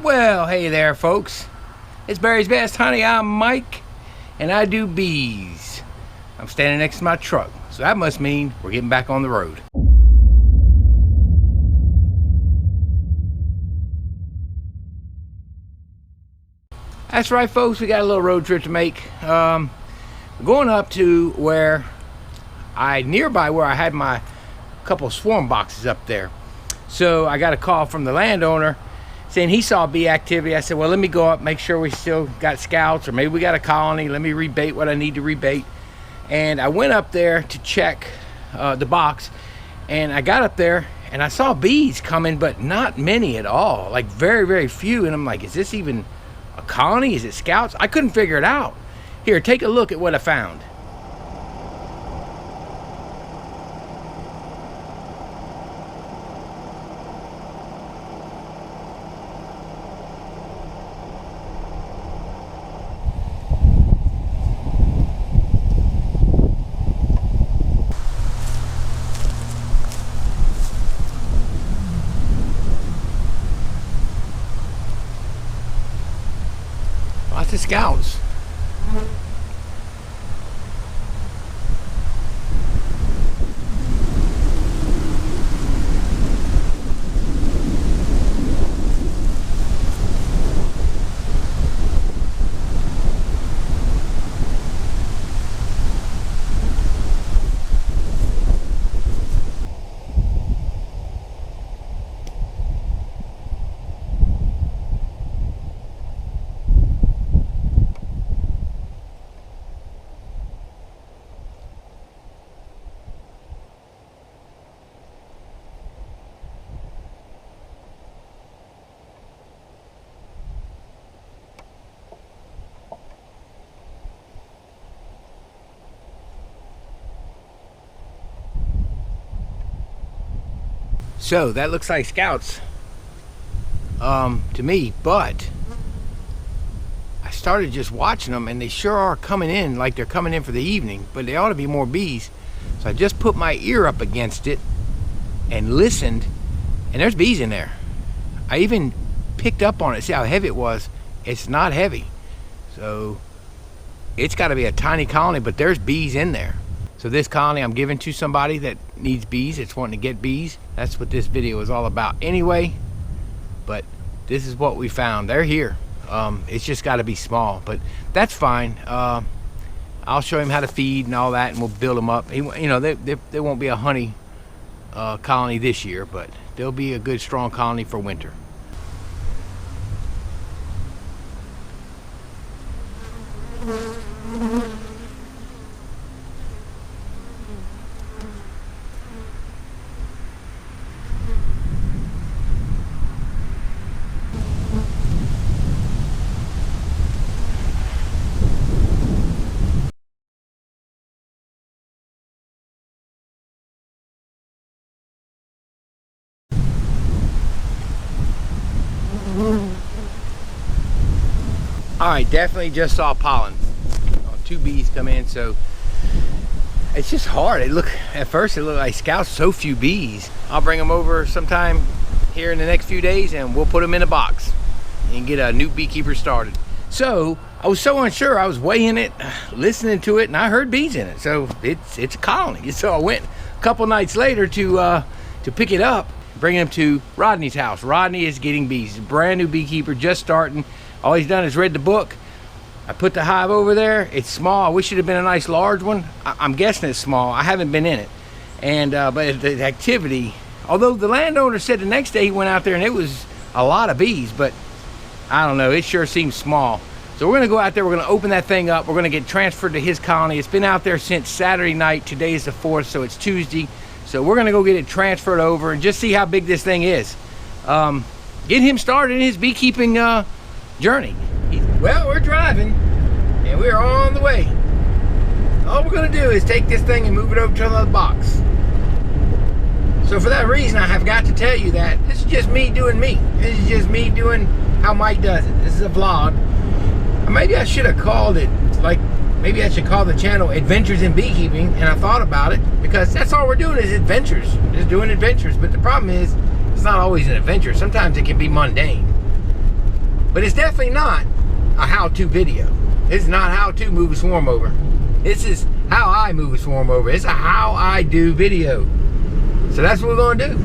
Well, hey there, folks. It's Barry's Best Honey. I'm Mike, and I do bees. I'm standing next to my truck, so that must mean we're getting back on the road. That's right, folks. We got a little road trip to make. We're going up to where nearby where I had my couple swarm boxes up there. So I got a call from the landowner saying he saw bee activity. I said, well, let me go up, make sure we still got scouts, or maybe we got a colony. Let me rebait what I need to rebait. And I went up there to check the box, and I got up there and I saw bees coming, but not many at all, like very, very few. And I'm like, is this even a colony? Is it scouts? I couldn't figure it out. Here, take a look at what I found. Lots of scouts. So that looks like scouts to me, but I started just watching them and they sure are coming in like they're coming in for the evening, but they ought to be more bees. So I just put my ear up against it and listened, and there's bees in there. I even picked up on it, see how heavy it was. It's not heavy. So it's got to be a tiny colony, but there's bees in there. So this colony I'm giving to somebody that needs bees. It's wanting to get bees. That's what this video is all about anyway. But this is what we found. They're here. It's just got to be small, but that's fine. I'll show him how to feed and all that, and we'll build them up. You know, they won't be a honey colony this year, but they'll be a good strong colony for winter. All right, definitely just saw pollen. Two bees come in, so it's just hard. At first it looked like scouts, so few bees. I'll bring them over sometime here in the next few days and we'll put them in a box and get a new beekeeper started. So I was so unsure. I was weighing it, listening to it, and I heard bees in it. So it's a colony. So I went a couple nights later to pick it up, bring them to Rodney's house. Rodney is getting bees. He's a brand new beekeeper, just starting. All he's done is read the book. I put the hive over there. It's small. I wish it had been a nice large one. I'm guessing it's small. I haven't been in it. And but the activity, although the landowner said the next day he went out there and it was a lot of bees, but I don't know, it sure seems small. So we're gonna go out there, we're gonna open that thing up, we're gonna get transferred to his colony. It's been out there since Saturday night. Today is the 4th, so it's Tuesday. So we're gonna go get it transferred over and just see how big this thing is. Get him started in his beekeeping journey. Well, we're driving and we're on the way. All we're gonna do is take this thing and move it over to another box. So for that reason, I have got to tell you that this is just me doing me. This is just me doing how Mike does it. This is a vlog. Maybe I should have called it, like, maybe I should call the channel Adventures in Beekeeping, and I thought about it, because that's all we're doing is adventures. Just doing adventures. But the problem is, it's not always an adventure. Sometimes it can be mundane. But it's definitely not a how-to video. It's not how to move a swarm over. This is how I move a swarm over. It's a how I do video. So that's what we're gonna do.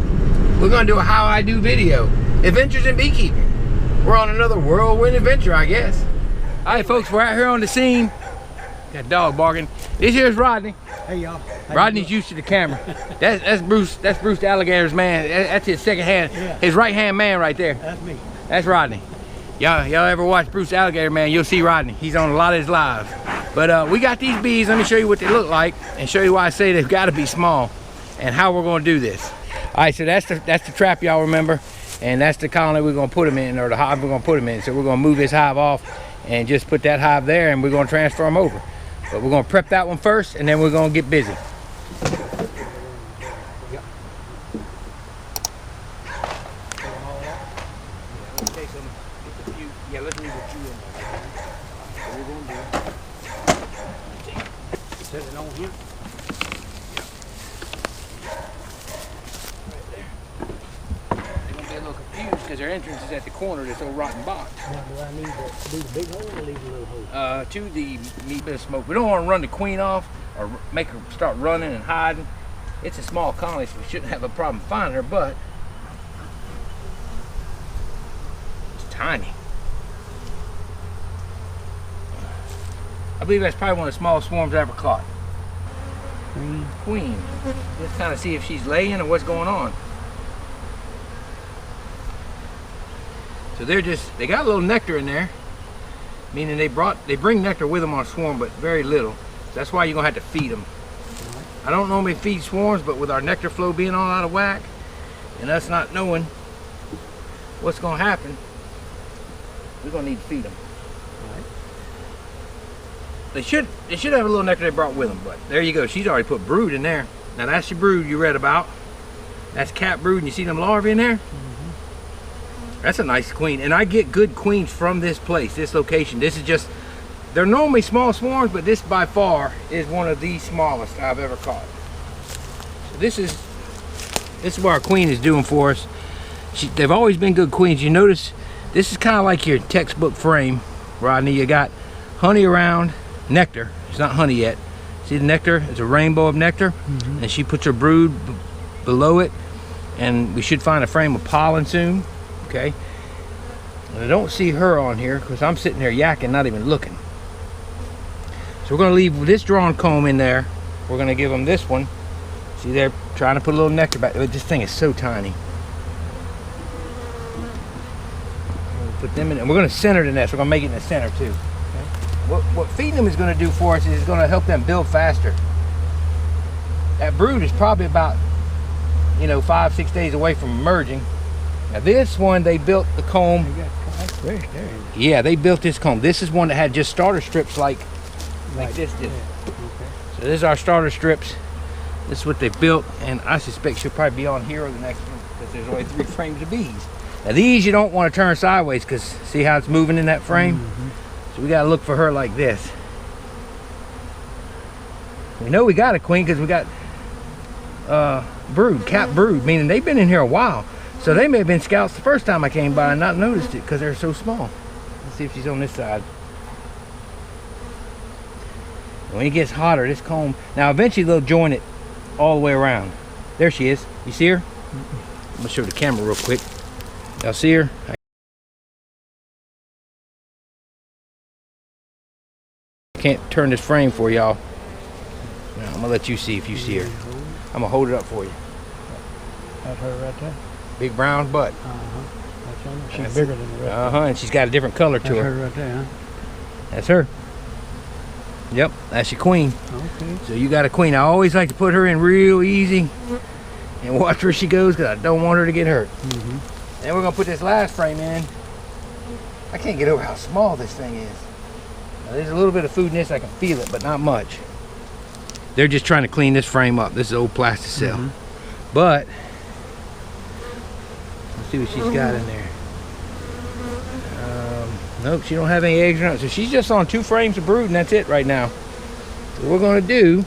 We're gonna do a how I do video. Adventures in beekeeping. We're on another whirlwind adventure, I guess. All right, folks, we're out here on the scene. Got dog barking. This here's Rodney. Hey, y'all. Rodney's used to the camera. That's Bruce. That's Bruce the alligator's man. That's his second hand. Yeah. His right hand man right there. That's me. That's Rodney. Y'all ever watch Bruce the alligator man? You'll see Rodney. He's on a lot of his lives. But we got these bees. Let me show you what they look like and show you why I say they've got to be small and how we're going to do this. All right, so that's the trap, y'all remember, and that's the colony we're going to put them in, or the hive we're going to put them in. So we're going to move this hive off and just put that hive there, and we're going to transfer them over. But we're going to prep that one first, and then we're going to get busy. Yeah, let's leave a few in there. So we're going to do. Set it on here. Right there. They're going to be a little confused because their entrance is at the corner of this old rotten box. Now, do I need to do the big hole or leave the little hole? To the meat bit of smoke. We don't want to run the queen off or make her start running and hiding. It's a small colony, so we shouldn't have a problem finding her, but it's tiny. I believe that's probably one of the smallest swarms I ever caught. Queen. Let's kind of see if she's laying or what's going on. So they got a little nectar in there, meaning they bring nectar with them on a swarm, but very little. So that's why you're gonna have to feed them. I don't normally feed swarms, but with our nectar flow being all out of whack and us not knowing what's gonna happen, we're gonna need to feed them. They should have a little nectar they brought with them, but there you go. She's already put brood in there. Now that's your brood you read about. That's cat brood, and you see them larvae in there? That's a nice queen, and I get good queens from this place, this location. This is just, they're normally small swarms, but this by far is one of the smallest I've ever caught. So this is what our queen is doing for us. They've always been good queens. You notice this is kind of like your textbook frame, Rodney. You got honey around, nectar. It's not honey yet. See the nectar? It's a rainbow of nectar, and she puts her brood below it, and we should find a frame of pollen soon. Okay, and I don't see her on here because I'm sitting there yakking, not even looking. So we're going to leave this drawn comb in there. We're going to give them this one. See, they're trying to put a little nectar back. This thing is so tiny. Put them in, and we're going to center the nest. We're going to make it in the center too. Okay? What feeding them is going to do for us is going to help them build faster. That brood is probably about, 5-6 days away from emerging. Now this one, they built the comb. Yeah, they built this comb. This is one that had just starter strips like this did. Yeah. Okay. So this is our starter strips. This is what they built, and I suspect she'll probably be on here or the next one because there's only 3 frames of bees. Now these you don't want to turn sideways because see how it's moving in that frame? So we got to look for her like this. We know we got a queen because we got brood, cat brood, meaning they've been in here a while. So they may have been scouts the first time I came by and not noticed it because they're so small. Let's see if she's on this side. When it gets hotter, this comb, now eventually they'll join it all the way around. There she is. You see her? I'm gonna show the camera real quick. Y'all see her? I can't turn this frame for y'all. Now, I'm gonna let you see if you see her. I'm gonna hold it up for you. That's her right there. Big brown butt. She's bigger than the rest. And she's got a different color to her. That's her right there, huh? That's her. Yep, that's your queen. Okay. So you got a queen. I always like to put her in real easy and watch where she goes because I don't want her to get hurt. And we're gonna put this last frame in. I can't get over how small this thing is. Now, there's a little bit of food in this, I can feel it, but not much. They're just trying to clean this frame up. This is old plastic cell. But let's see what she's got in there. Nope, she don't have any eggs around. So she's just on 2 frames of brood, and that's it right now. So what we're gonna do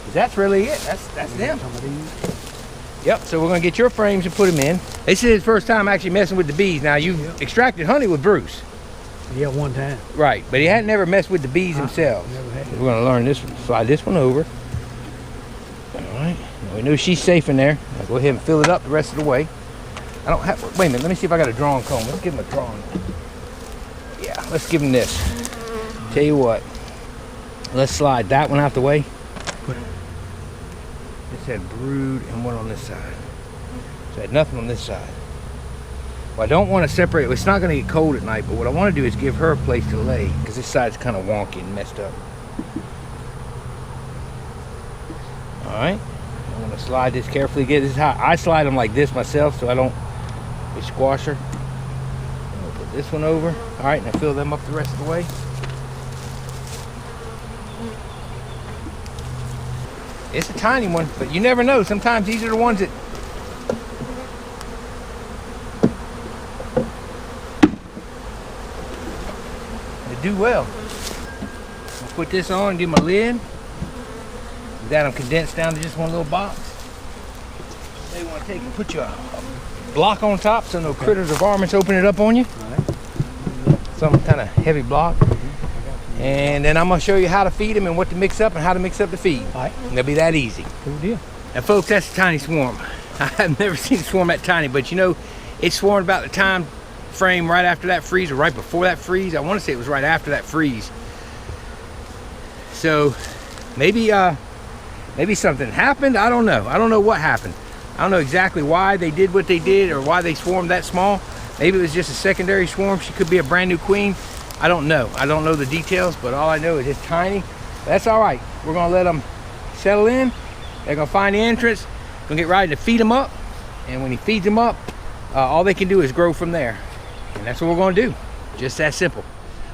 is that's really it. That's them. Yep, so we're gonna get your frames and put them in. This is his first time actually messing with the bees. Now, you've extracted honey with Bruce. Yeah, one time. Right, but he hadn't never messed with the bees themselves. Never had. We're gonna learn this one. Slide this one over. All right, now we know she's safe in there. I'll go ahead and fill it up the rest of the way. I don't have, wait a minute, let me see if I got a drawing comb. Let's give him a drawing. Yeah, let's give him this. Tell you what, let's slide that one out the way. This had brood and one on this side. So I had nothing on this side. Well, I don't want to separate. It's not going to get cold at night, but what I want to do is give her a place to lay, because this side's kind of wonky and messed up. All right, I'm going to slide this carefully. This is how I slide them, like this myself, so I don't squash her. I'm going to put this one over. All right, now fill them up the rest of the way. It's a tiny one, but you never know. Sometimes these are the ones that do well. I'll put this on, give them a lid. We got them condensed down to just one little box. They want to take and put you a block on top so no critters or varmints open it up on you. Some kind of heavy block. And then I'm going to show you how to feed them and what to mix up and how to mix up the feed. All right. And it'll be that easy. Cool deal. Now folks, that's a tiny swarm. I've never seen a swarm that tiny, but you know, it swarmed about the time frame right after that freeze or right before that freeze. I want to say it was right after that freeze. So maybe maybe something happened. I don't know. I don't know what happened. I don't know exactly why they did what they did or why they swarmed that small. Maybe it was just a secondary swarm. She could be a brand new queen. I don't know. I don't know the details, but all I know is it's tiny. But that's all right. We're gonna let them settle in. They're gonna find the entrance. Gonna get Rodney to feed them up, and when he feeds them up, all they can do is grow from there. And that's what we're gonna do. Just that simple.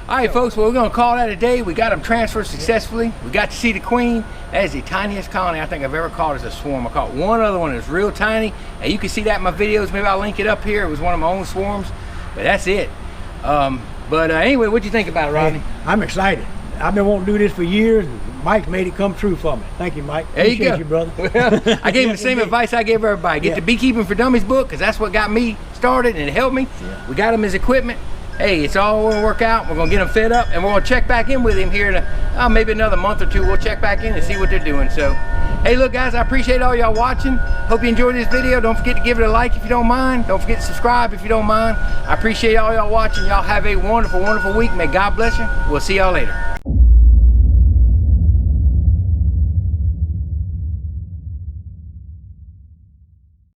All right, folks, well, we're gonna call that a day. We got them transferred successfully. We got to see the queen. That is the tiniest colony I think I've ever caught as a swarm. I caught one other one that's real tiny, and you can see that in my videos. Maybe I'll link it up here. It was one of my own swarms, but that's it. But anyway, what do you think about it, Rodney? Hey, I'm excited. I've been wanting to do this for years. Mike made it come true for me. Thank you, Mike. There you go. You, brother. Well, I gave him the same advice I gave everybody. Get the Beekeeping for Dummies book, because that's what got me started and it helped me. Yeah. We got him his equipment. Hey, it's all going to work out. We're going to get him fed up, and we're going to check back in with him here in maybe another month or two. We'll check back in and see what they're doing. So, hey, look, guys, I appreciate all y'all watching. Hope you enjoyed this video. Don't forget to give it a like if you don't mind. Don't forget to subscribe if you don't mind. I appreciate all y'all watching. Y'all have a wonderful, wonderful week. May God bless you. We'll see y'all later.